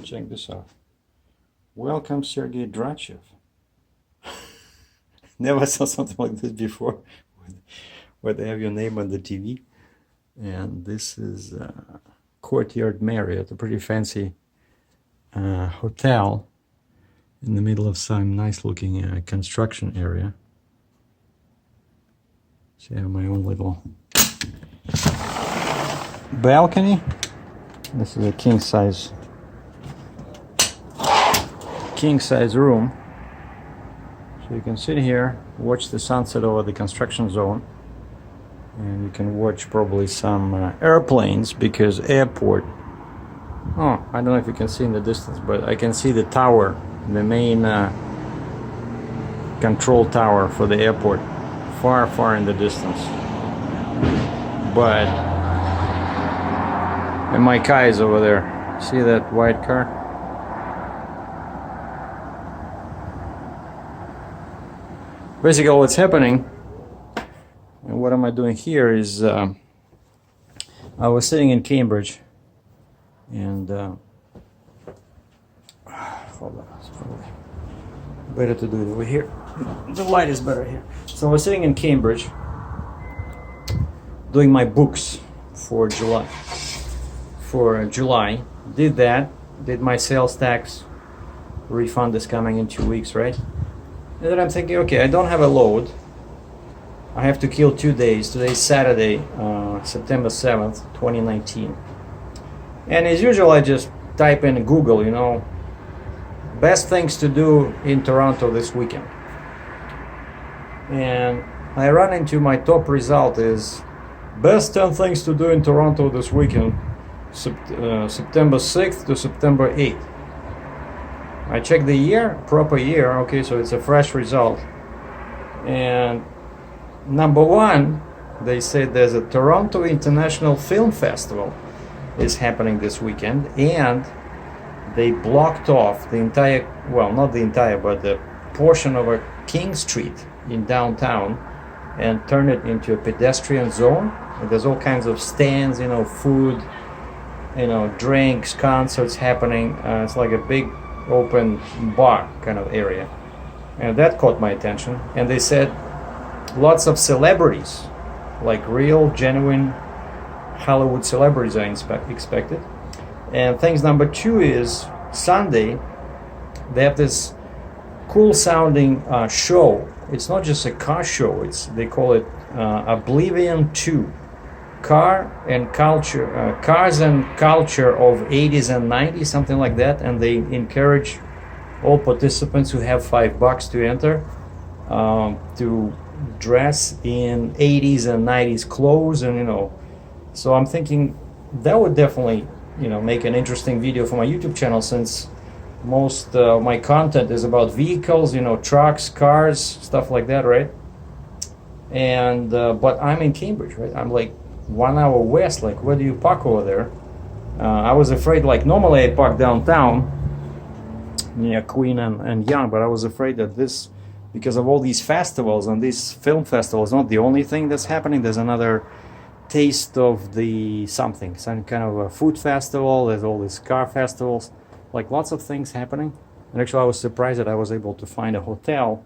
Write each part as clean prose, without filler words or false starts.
Check this out. Welcome, Sergei DRATCHEV. Never saw something like this before, where they have your name on the TV. And this is Courtyard Marriott, a pretty fancy hotel in the middle of some nice-looking construction area. So I have my own little balcony. This is a king-size room. So you can sit here, watch the sunset over the construction zone, and you can watch probably some airplanes, because airport. Oh, I don't know if you can see in the distance, but I can see the tower, the main control tower for the airport, far in the distance. But and my car is over there. See that white car? Basically, what's happening, and what am I doing here is, I was sitting in Cambridge, and hold on, it's probably better to do it over here. The light is better here. So I was sitting in Cambridge, doing my books for July. Did that. Did my sales tax refund is coming in 2 weeks, right? And then I'm thinking, okay, I don't have a load. I have to kill 2 days. Today's Saturday, September 7th, 2019. And as usual, I just type in Google, best things to do in Toronto this weekend. And I run into my top result is best 10 things to do in Toronto this weekend, September 6th to September 8th. I check the year, proper year, okay, so it's a fresh result. And number one, they say there's a Toronto International Film Festival is happening this weekend, and they blocked off the entire, well, not the entire, but the portion of a King Street in downtown and turned it into a pedestrian zone. And there's all kinds of stands, food, drinks, concerts happening. It's like a big open bar kind of area, and that caught my attention. And they said lots of celebrities, like real genuine Hollywood celebrities are expected. And things number two is Sunday they have this cool sounding show. It's not just a car show, they call it Oblivion 2, cars and culture of 80s and 90s, something like that. And they encourage all participants who have $5 to enter to dress in 80s and 90s clothes, and so I'm thinking that would definitely make an interesting video for my YouTube channel, since most of my content is about vehicles, trucks, cars, stuff like that, right? And but I'm in Cambridge, right? I'm like 1 hour west. Like, where do you park over there? I was afraid, like, normally I park downtown near Queen and Yonge, but I was afraid that this, because of all these festivals, and this film festival is not the only thing that's happening. There's another taste of the some kind of a food festival. There's all these car festivals, like lots of things happening. And actually I was surprised that I was able to find a hotel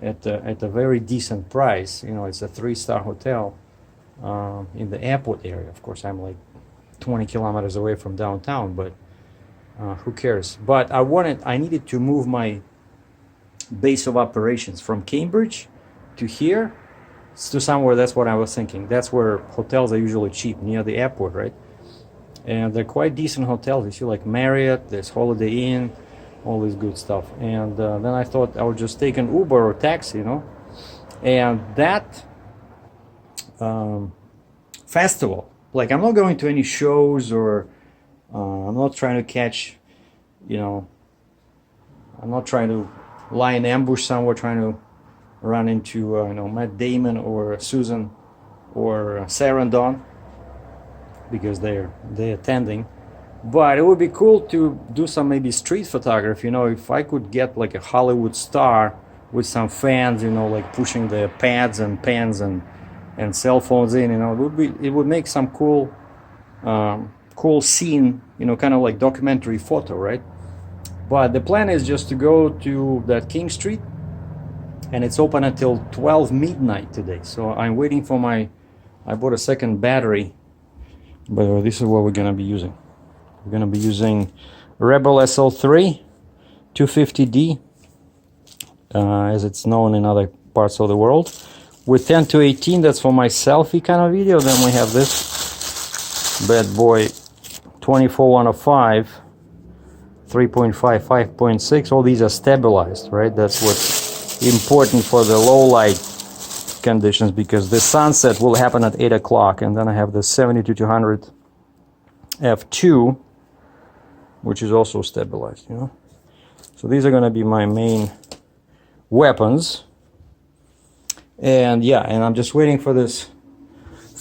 at a very decent price. It's a 3-star hotel in the airport area. Of course, I'm like 20 kilometers away from downtown, but who cares? But I needed to move my base of operations from Cambridge to here, to somewhere. That's what I was thinking. That's where hotels are usually cheap, near the airport, right? And they're quite decent hotels. You see, like Marriott, there's Holiday Inn, all this good stuff. And then I thought I would just take an Uber or taxi, and that festival, like, I'm not going to any shows, or I'm not trying to catch, I'm not trying to lie in ambush somewhere, trying to run into Matt Damon or Susan or Sarah and Dawn, because they're attending. But it would be cool to do some maybe street photography. If I could get like a Hollywood star with some fans, like pushing their pads and pens and cell phones in, it would make some cool scene, kind of like documentary photo, right? But the plan is just to go to that King Street, and it's open until 12 midnight today. So I'm waiting for I bought a second battery, but this is what we're gonna be using. We're gonna be using Rebel SL3 250D, as it's known in other parts of the world, with 10 to 18. That's for my selfie kind of video. Then we have this bad boy 24-105, 3.5, 5.6. All these are stabilized, right? That's what's important for the low light conditions, because the sunset will happen at 8 o'clock. And then I have the 70-200 f2, which is also stabilized, you know. So these are going to be my main weapons. And yeah, and I'm just waiting for this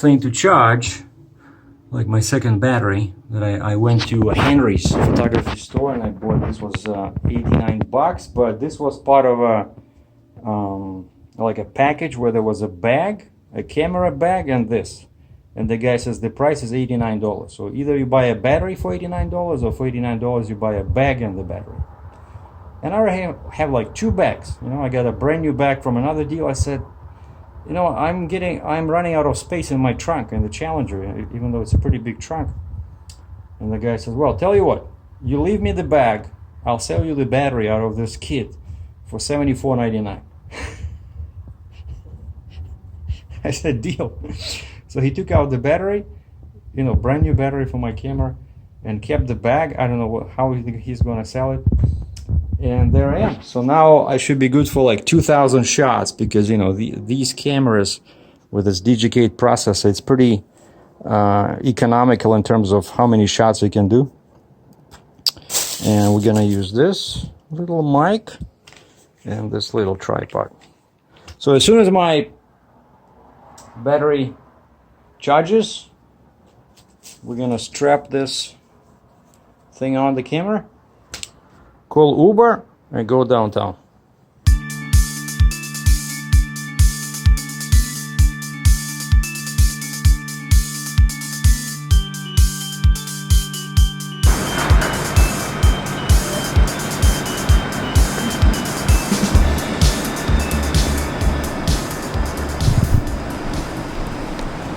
thing to charge, like my second battery that I went to Henry's photography store and I bought. This was 89 bucks, but this was part of a like a package where there was a bag, a camera bag, and this. And the guy says the price is $89. So either you buy a battery for $89, or for $89 you buy a bag and the battery. And I already have like 2 bags. You know, I got a brand new bag from another deal. I said, you know, I'm running out of space in my trunk in the Challenger, even though it's a pretty big trunk. And the guy says, well, tell you what, you leave me the bag, I'll sell you the battery out of this kit for $74.99. I said, deal. So he took out the battery, you know, brand new battery for my camera, and kept the bag. I don't know how he's gonna sell it. And there I am. So now I should be good for like 2,000 shots, because, you know, these cameras with this DGK processor, it's pretty economical in terms of how many shots we can do. And we're gonna use this little mic and this little tripod. So as soon as my battery charges, we're gonna strap this thing on the camera, call Uber, and go downtown.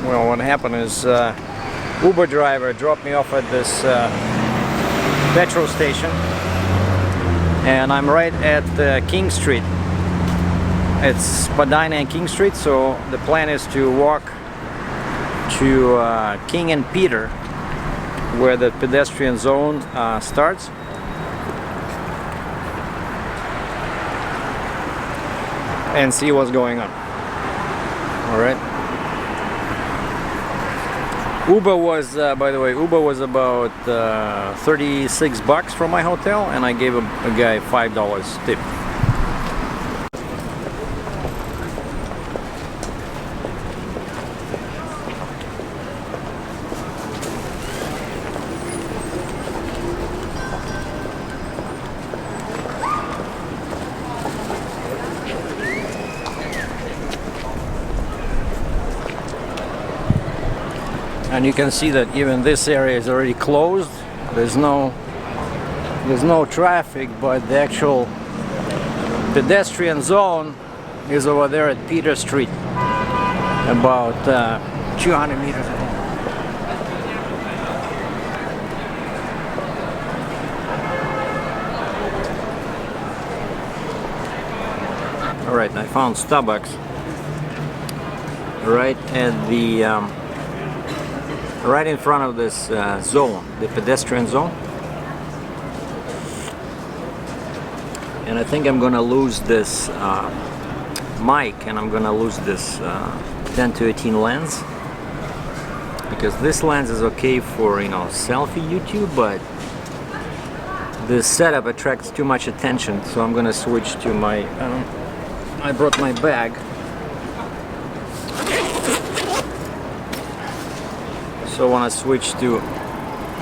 Well, what happened is Uber driver dropped me off at this petrol station, and I'm right at King Street. It's Spadina and King Street, so the plan is to walk to King and Peter, where the pedestrian zone starts. And see what's going on. All right. Uber was, by the way, Uber was about 36 bucks from my hotel, and I gave a guy $5 tip. And you can see that even this area is already closed. There's no traffic, but the actual pedestrian zone is over there at Peter Street, about 200 meters ahead. All right, I found Starbucks right at the right in front of this zone, the pedestrian zone. And I think I'm gonna lose this mic, and I'm gonna lose this 10 to 18 lens, because this lens is okay for, you know, selfie YouTube, but this setup attracts too much attention. So I'm gonna switch to my I brought my bag. So I want to switch to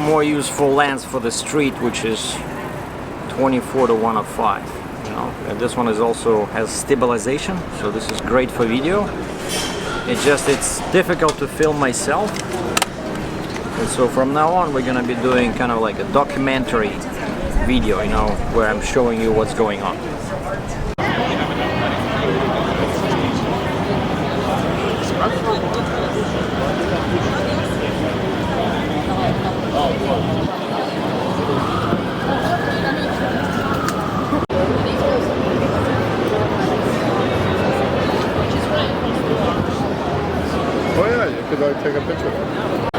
more useful lens for the street, which is 24-105. You know, and this one is also has stabilization, so this is great for video. It's difficult to film myself, and so from now on we're gonna be doing kind of like a documentary video, you know, where I'm showing you what's going on. Oh yeah, you could like take a picture.